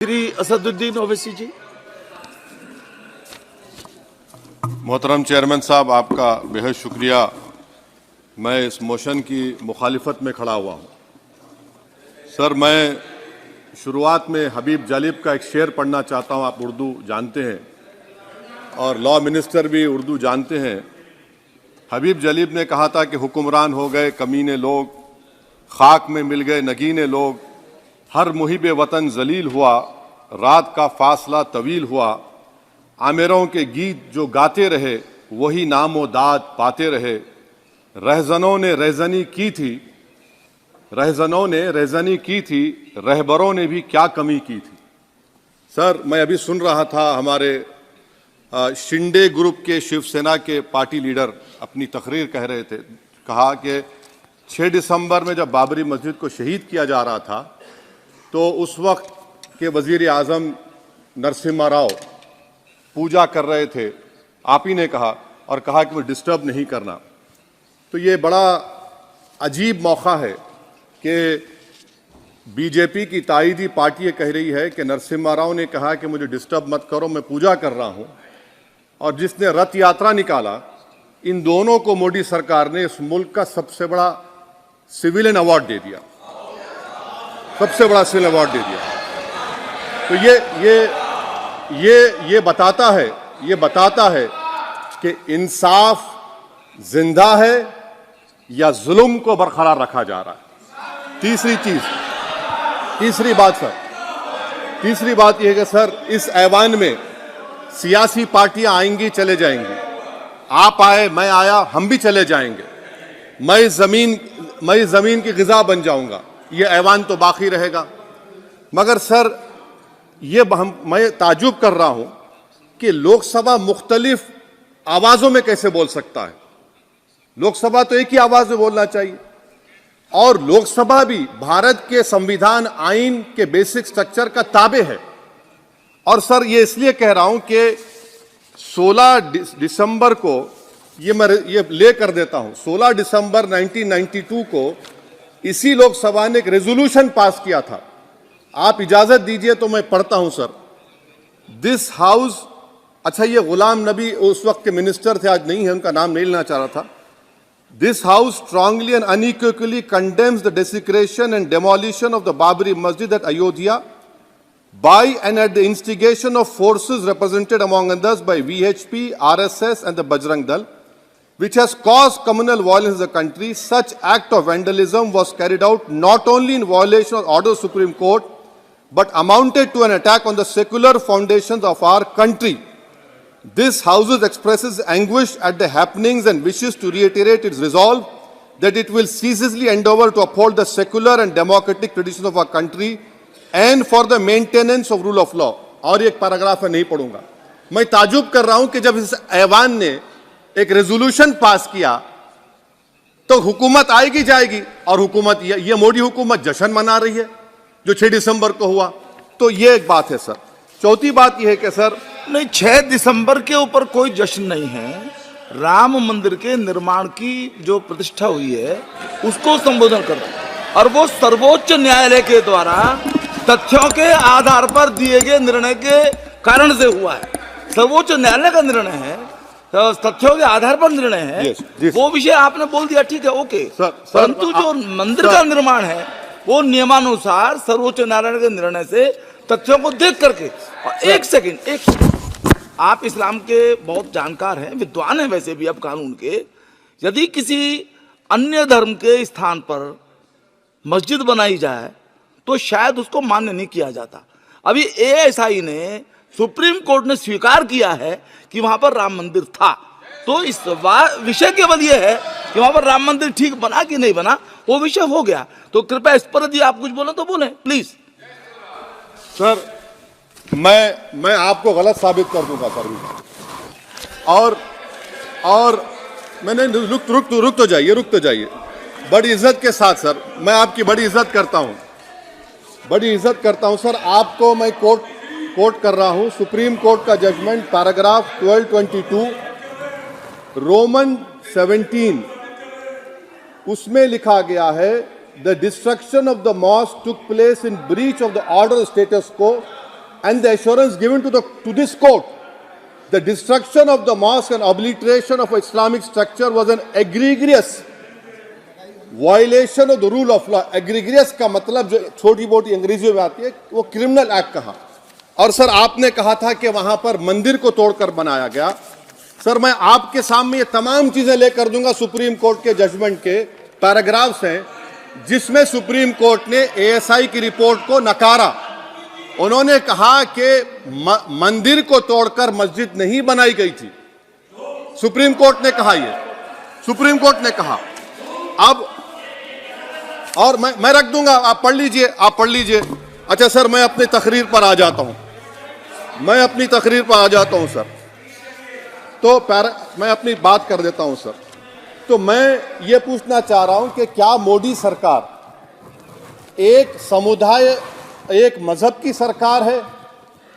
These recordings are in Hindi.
श्री असदुद्दीन ओवैसी जी। मोहतरम चेयरमैन साहब, आपका बेहद शुक्रिया। मैं इस मोशन की मुखालिफत में खड़ा हुआ हूँ। सर, मैं शुरुआत में हबीब जालिब का एक शेर पढ़ना चाहता हूँ। आप उर्दू जानते हैं और लॉ मिनिस्टर भी उर्दू जानते हैं। हबीब जालिब ने कहा था कि हुक्मरान हो गए कमीने लोग, खाक में मिल गए नगीने लोग, हर मुहिब वतन जलील हुआ, रात का फासला तवील हुआ, आमिरों के गीत जो गाते रहे वही नामो दाद पाते रहे, रहजनों ने रहजनी की थी, रहजनों ने रहजनी की थी, रहबरों ने भी क्या कमी की थी। सर, मैं अभी सुन रहा था हमारे शिंदे ग्रुप के शिवसेना के पार्टी लीडर अपनी तकरीर कह रहे थे। कहा कि 6 दिसंबर में जब बाबरी मस्जिद को शहीद किया जा रहा था तो उस वक्त के वजीर आजम नरसिम्हा राव पूजा कर रहे थे, आप ही ने कहा, और कहा कि वो डिस्टर्ब नहीं करना। तो ये बड़ा अजीब मौका है कि बीजेपी की ताईदी पार्टी ये कह रही है कि नरसिम्हा राव ने कहा कि मुझे डिस्टर्ब मत करो, मैं पूजा कर रहा हूं, और जिसने रथ यात्रा निकाला, इन दोनों को मोदी सरकार ने इस मुल्क का सबसे बड़ा सिविलियन अवार्ड दे दिया, सबसे बड़ा सिविल अवार्ड दे दिया। तो ये बताता है कि इंसाफ जिंदा है या जुल्म को बरकरार रखा जा रहा है। तीसरी बात यह है कि सर, इस ऐवान में सियासी पार्टियां आएंगी चले जाएंगी, आप आए मैं आया हम भी चले जाएंगे, मैं जमीन की गिजा बन जाऊंगा, ये ऐवान तो बाकी रहेगा। मगर सर, मैं ताजुब कर रहा हूं कि लोकसभा मुख्तलिफ आवाजों में कैसे बोल सकता है। लोकसभा तो एक ही आवाज में बोलना चाहिए, और लोकसभा भी भारत के संविधान आइन के बेसिक स्ट्रक्चर का ताबे है। और सर, ये इसलिए कह रहा हूं कि 16 दिसंबर को ये ले कर देता हूं, 16 दिसंबर 1992 को इसी लोकसभा ने एक रेजोल्यूशन पास किया था। आप इजाजत दीजिए तो मैं पढ़ता हूं सर। दिस हाउस, अच्छा, ये गुलाम नबी उस वक्त के मिनिस्टर थे, आज नहीं है, उनका नाम नहीं लेना चाह रहा था। This house strongly and unequivocally condemns the desecration and demolition of the Babri Masjid at Ayodhya by and at the instigation of forces represented among others by VHP, RSS and the Bajrang Dal, which has caused communal violence in the country. Such act of vandalism was carried out not only in violation of order of Supreme Court, but amounted to an attack on the secular foundations of our country. This House expresses anguish at the happenings and wishes to reiterate its resolve that it will ceaselessly endeavor to uphold the secular and democratic traditions of our country and for the maintenance of rule of law. और एक पैराग्राफ है, नहीं पढ़ूंगा। मैं ताजुब कर रहा हूं कि जब इस ऐवान ने एक रेजोल्यूशन पास किया तो हुकूमत आएगी जाएगी, और हुकूमत ये मोदी हुकूमत जश्न मना रही है जो 6 दिसंबर को हुआ। तो ये एक बात है सर। चौथी बात यह है कि सर, नहीं, 6 दिसंबर के ऊपर कोई जश्न नहीं है। राम मंदिर के निर्माण की जो प्रतिष्ठा हुई है उसको संबोधन कर रहा है, और वो सर्वोच्च न्यायालय के द्वारा तथ्यों के आधार पर दिए गए निर्णय के कारण से हुआ है। सर्वोच्च न्यायालय का निर्णय है, तो तथ्यों के आधार पर निर्णय है। वो विषय आपने बोल दिया, ठीक है, ओके। परंतु जो मंदिर का निर्माण है वो नियमानुसार सर्वोच्च न्यायालय के निर्णय से तथ्यों को देख करके। और एक सेकंड, आप इस्लाम के बहुत जानकार हैं, विद्वान हैं वैसे भी अब कानून के। यदि किसी अन्य धर्म के स्थान पर मस्जिद बनाई जाए तो शायद उसको मान्य नहीं किया जाता। अभी एएसआई ने, सुप्रीम कोर्ट ने स्वीकार किया है कि वहां पर राम मंदिर था, तो इस विषय केवल यह है कि वहां पर राम मंदिर ठीक बना कि नहीं बना, वो विषय हो गया। तो कृपया इस पर यदि आप कुछ बोले तो बोलें प्लीज। सर, मैं आपको गलत साबित कर दूंगा सर। और मैंने रुक तो जाइए बड़ी इज्जत के साथ सर, मैं आपकी बड़ी इज्जत करता हूं सर। आपको मैं कोट कर रहा हूं सुप्रीम कोर्ट का जजमेंट, पैराग्राफ 1222 रोमन 17, उसमें लिखा गया है, the destruction of the mosque took place in breach of the order status को and the assurance given to this court, the destruction of the mosque and obliteration of Islamic structure was an egregious violation of the rule of law. Egregious का मतलब जो छोटी मोटी अंग्रेजी में आती है वो क्रिमिनल एक्ट कहा। और सर आपने कहा था कि वहां पर मंदिर को तोड़कर बनाया गया। सर मैं आपके सामने ये तमाम चीजें लेकर दूंगा, सुप्रीम कोर्ट के जजमेंट के पैराग्राफ्स हैं जिसमें सुप्रीम कोर्ट ने एएसआई की रिपोर्ट को नकारा। उन्होंने कहा कि मंदिर को तोड़कर मस्जिद नहीं बनाई गई थी। सुप्रीम कोर्ट ने कहा, ये सुप्रीम कोर्ट ने कहा। अब और मैं रख दूंगा, आप पढ़ लीजिए, आप पढ़ लीजिए। अच्छा सर मैं अपनी तकरीर पर आ जाता हूं, मैं अपनी तकरीर पर आ जाता हूं सर। तो मैं अपनी बात कर देता हूं सर। तो मैं ये पूछना चाह रहा हूं कि क्या मोदी सरकार एक समुदाय, एक मजहब की सरकार है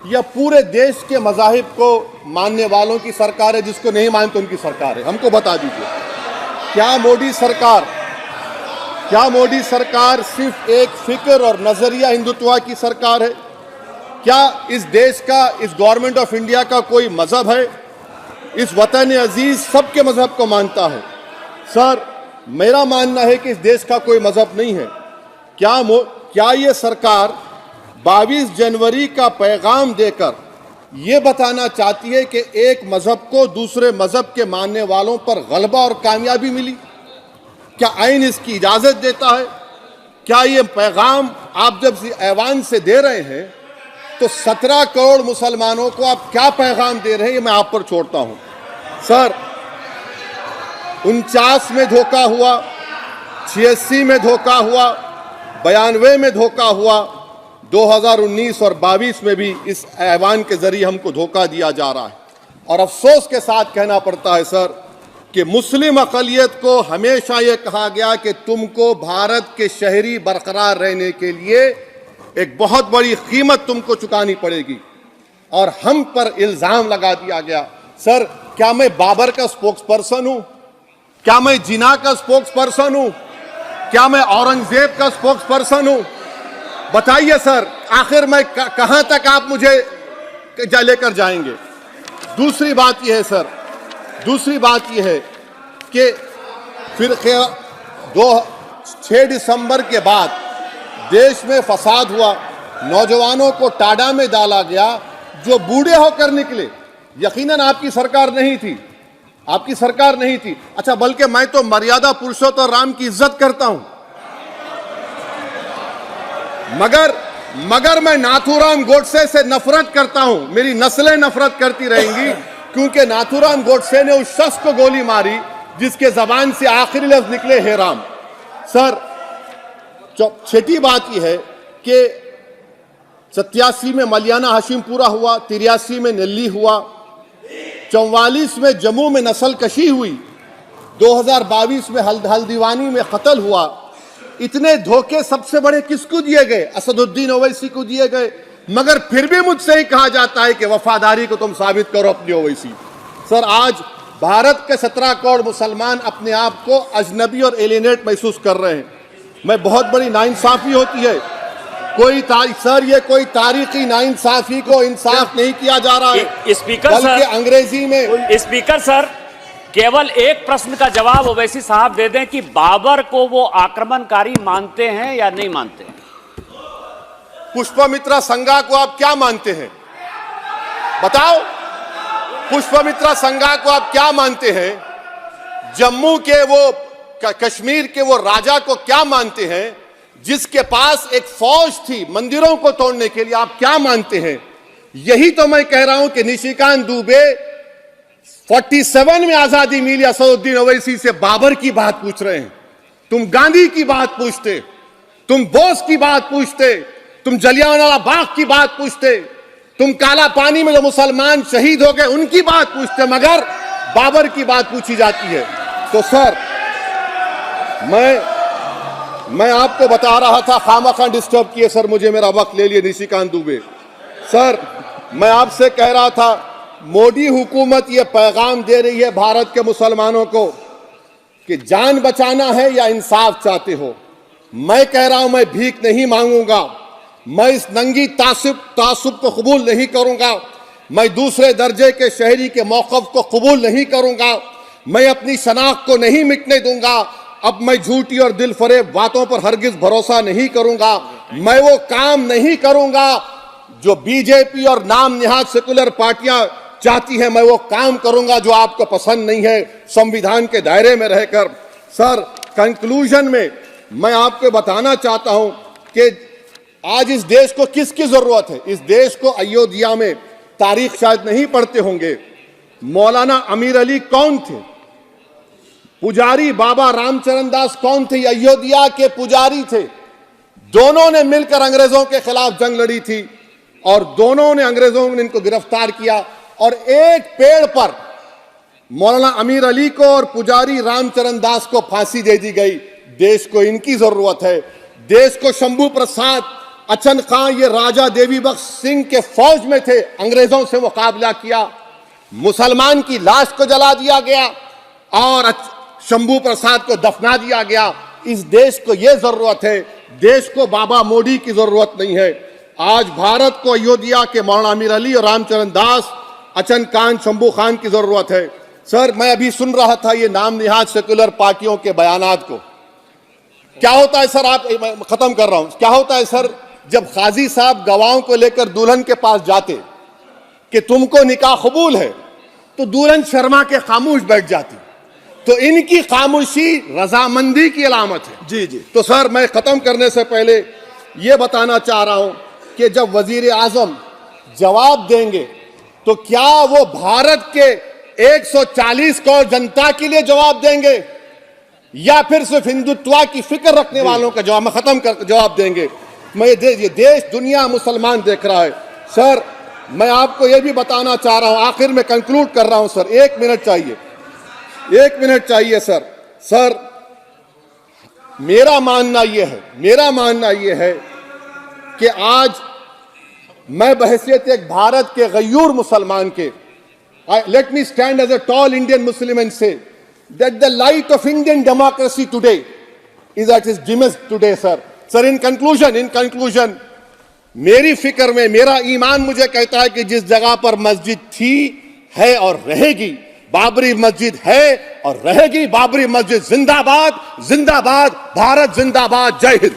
या पूरे देश के मजाहिब को मानने वालों की सरकार है? जिसको नहीं मानते उनकी सरकार है? हमको बता दीजिए। क्या मोदी सरकार सिर्फ एक फिक्र और नजरिया हिंदुत्व की सरकार है? क्या इस देश का, इस गवर्नमेंट ऑफ इंडिया का कोई मजहब है? इस वतन अजीज सबके मजहब को मानता है। सर मेरा मानना है कि इस देश का कोई मजहब नहीं है। क्या ये सरकार 22 जनवरी का पैगाम देकर ये बताना चाहती है कि एक मजहब को दूसरे मजहब के मानने वालों पर गलबा और कामयाबी मिली? क्या आइन इसकी इजाजत देता है? क्या ये पैगाम आप जब ऐवान से दे रहे हैं तो 17 करोड़ मुसलमानों को आप क्या पैगाम दे रहे हैं? ये मैं आप पर छोड़ता हूं। सर 49 में धोखा हुआ, 86 में धोखा हुआ, 92 में धोखा हुआ, 2019 और 22 में भी इस ऐवान के जरिए हमको धोखा दिया जा रहा है। और अफसोस के साथ कहना पड़ता है सर कि मुस्लिम अक़लियत को हमेशा ये कहा गया कि तुमको भारत के शहरी बरकरार रहने के लिए एक बहुत बड़ी कीमत तुमको चुकानी पड़ेगी, और हम पर इल्जाम लगा दिया गया। सर क्या मैं बाबर का स्पोक्स पर्सन हूं? क्या मैं जिना का स्पोक्स पर्सन हूं? क्या मैं औरंगजेब का स्पोक्स पर्सन हूं? बताइए सर, आखिर मैं कहां तक आप मुझे लेकर जाएंगे? दूसरी बात यह है सर, दूसरी बात यह है कि फिर 6 दिसंबर के बाद देश में फसाद हुआ, नौजवानों को टाडा में डाला गया जो बूढ़े होकर निकले। यकीनन आपकी सरकार नहीं थी, आपकी सरकार नहीं थी। अच्छा बल्कि मैं तो मर्यादा पुरुषोत्तम राम की इज्जत करता हूं, मगर मैं नाथूराम गोडसे से नफरत करता हूं। मेरी नस्लें नफरत करती रहेंगी क्योंकि नाथूराम गोडसे ने उस शख्स को गोली मारी जिसके जबान से आखिरी लफ्ज निकले हे राम। सर छठी बात यह है कि 87 में मलियाना हाशिमपुरा हुआ, 83 में नेल्ली हुआ, 44 में जम्मू में नस्ल कशी हुई, 2022 में हल्दीवानी में कत्ल हुआ। इतने धोखे सबसे बड़े किसको दिए गए? असदुद्दीन ओवैसी को दिए गए। मगर फिर भी मुझसे ही कहा जाता है कि वफादारी को तुम साबित करो अपनी ओवैसी। सर आज भारत के 17 करोड़ मुसलमान अपने आप को अजनबी और एलिनेट महसूस कर रहे हैं। मैं बहुत बड़ी नाइंसाफी होती है, सर ये कोई तारीखी नाइंसाफी को इंसाफ नहीं किया जा रहा है। स्पीकर बल्कि अंग्रेजी में स्पीकर सर केवल एक प्रश्न का जवाब ओवैसी साहब दे दें कि बाबर को वो आक्रमणकारी मानते हैं या नहीं मानते? पुष्पमित्रा संघा को आप क्या मानते हैं? बताओ, पुष्पमित्रा संघा को आप क्या मानते हैं? जम्मू के वो कश्मीर के वो राजा को क्या मानते हैं जिसके पास एक फौज थी मंदिरों को तोड़ने के लिए? आप क्या मानते हैं? यही तो मैं कह रहा हूं कि निशिकांत दुबे 47 में आजादी मिली, असदुद्दीन ओवैसी से बाबर की बात पूछ रहे हैं। तुम गांधी की बात पूछते, तुम बोस की बात पूछते, तुम जलियांवाला बाग की बात पूछते, तुम काला पानी में जो मुसलमान शहीद हो गए उनकी बात पूछते, मगर बाबर की बात पूछी जाती है। तो सर मैं आपको बता रहा था, खामखा डिस्टर्ब किए सर, मुझे मेरा वक्त ले लिए निशिकांत दुबे। सर मैं आपसे कह रहा था मोदी हुकूमत ये पैगाम दे रही है भारत के मुसलमानों को कि जान बचाना है या इंसाफ चाहते हो। मैं कह रहा हूं मैं भीख नहीं मांगूंगा, मैं इस नंगी तासुब को कबूल नहीं करूंगा। मैं दूसरे दर्जे के शहरी के मौक़िफ़ को कबूल नहीं करूंगा। मैं अपनी शनाख्त को नहीं मिटने दूंगा। अब मैं झूठी और दिल फरेब बातों पर हरगिज भरोसा नहीं करूंगा। मैं वो काम नहीं करूंगा जो बीजेपी और नाम निहाद सेकुलर पार्टियां चाहती हैं। मैं वो काम करूंगा जो आपको पसंद नहीं है, संविधान के दायरे में रहकर। सर, कंक्लूजन में मैं आपको बताना चाहता हूं कि आज इस देश को किसकी जरूरत है। इस देश को अयोध्या में, तारीख शायद नहीं पढ़ते होंगे, मौलाना अमीर अली कौन थे, पुजारी बाबा रामचरण दास कौन थे, अयोध्या के पुजारी थे। दोनों ने मिलकर अंग्रेजों के खिलाफ जंग लड़ी थी और दोनों ने, अंग्रेजों ने इनको गिरफ्तार किया और एक पेड़ पर मौलाना अमीर अली को और पुजारी रामचरण दास को फांसी दे दी गई। देश को इनकी जरूरत है। देश को शंभू प्रसाद, अचन खां, ये राजा देवी बख्श सिंह के फौज में थे, अंग्रेजों से मुकाबला किया। मुसलमान की लाश को जला दिया गया और शंभू प्रसाद को दफना दिया गया। इस देश को यह जरूरत है। देश को बाबा मोदी की जरूरत नहीं है। आज भारत को अयोध्या के मौलाना अमीर अली और रामचरण दास, अचन खान, शंभू खान की जरूरत है। सर, मैं अभी सुन रहा था ये नाम निहाद सेकुलर पार्टियों के बयानात को। क्या होता है सर, आप, खत्म कर रहा हूं, क्या होता है सर, जब काजी साहब गवाहों को लेकर दुल्हन के पास जाते कि तुमको निकाह कबूल है, तो दुल्हन शर्मा के खामोश बैठ जाती। तो इनकी खामोशी रजामंदी की अलामत है। जी जी। तो सर, मैं खत्म करने से पहले यह बताना चाह रहा हूं कि जब वजीर आजम जवाब देंगे तो क्या वो भारत के 140 करोड़ जनता के लिए जवाब देंगे या फिर सिर्फ हिंदुत्व की फिक्र रखने वालों का जवाब, मैं खत्म कर जवाब देंगे। मैं ये देश, दुनिया, मुसलमान देख रहा है। सर, मैं आपको यह भी बताना चाह रहा हूं, आखिर में कंक्लूड कर रहा हूं सर, 1 मिनट चाहिए, 1 मिनट चाहिए सर। सर, मेरा मानना यह है कि आज मैं बहैसियत एक भारत के गयूर मुसलमान के, let me stand as a tall Indian Muslim and say that the light of Indian democracy today is at its dimmest today, sir. Sir, in conclusion, मेरी फिक्र में, मेरा ईमान मुझे कहता है कि जिस जगह पर मस्जिद थी, है और रहेगी, बाबरी मस्जिद है और रहेगी, बाबरी मस्जिद जिंदाबाद, जिंदाबाद, भारत जिंदाबाद, जय हिंद।